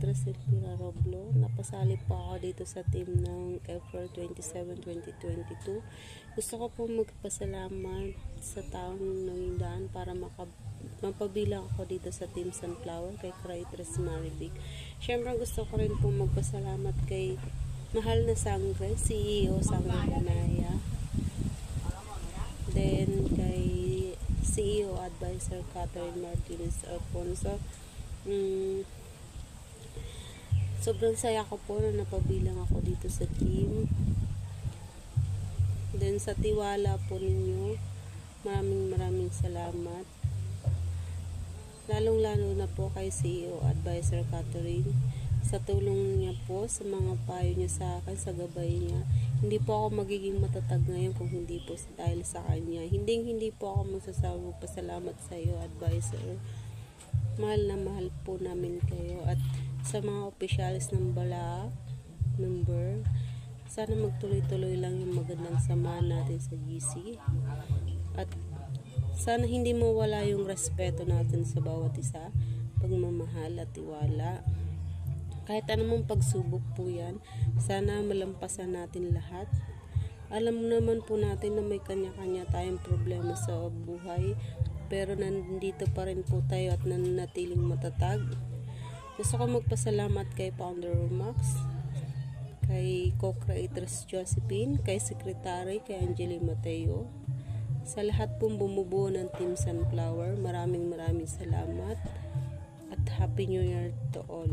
Elvira Roblo. Napasali po ako dito sa team ng April 27, 2022. Gusto ko po magpasalamat sa taong nangindaan para mapabilang ako dito sa Team Sunflower kay Creatress Maribig. Siyempre gusto ko rin po magpasalamat kay mahal na Sangre, CEO Sangre Panaya. Then kay CEO Advisor Catherine Martinez Alfonso. Sobrang saya ko po na napabilang ako dito sa team. Then sa tiwala po ninyo, maraming salamat. Lalong-lalo na po kay CEO Advisor Catherine sa tulong niya po, sa mga payo niya sa akin, sa gabay niya. Hindi po ako magiging matatag ngayon kung hindi po dahil sa kanya. Hindi po ako magsasawang pasalamat sa iyo, Advisor. Mahal na mahal po namin kayo. At sa mga opisyalis ng Bala member, sana magtuloy-tuloy lang yung magandang samahan natin sa GC. At sana hindi mawala yung respeto natin sa bawat isa, pagmamahal at tiwala. Kahit anumang pagsubok po yan, sana malampasan natin lahat. Alam naman po natin na may kanya-kanya tayong problema sa buhay, pero nandito pa rin po tayo at nananatiling matatag. Gusto ko magpasalamat kay Founder Max, kay co-creatress Josephine, kay Secretary, kay Angeli Mateo, sa lahat pong bumubuo ng Team Sunflower. Maraming salamat at Happy New Year to all.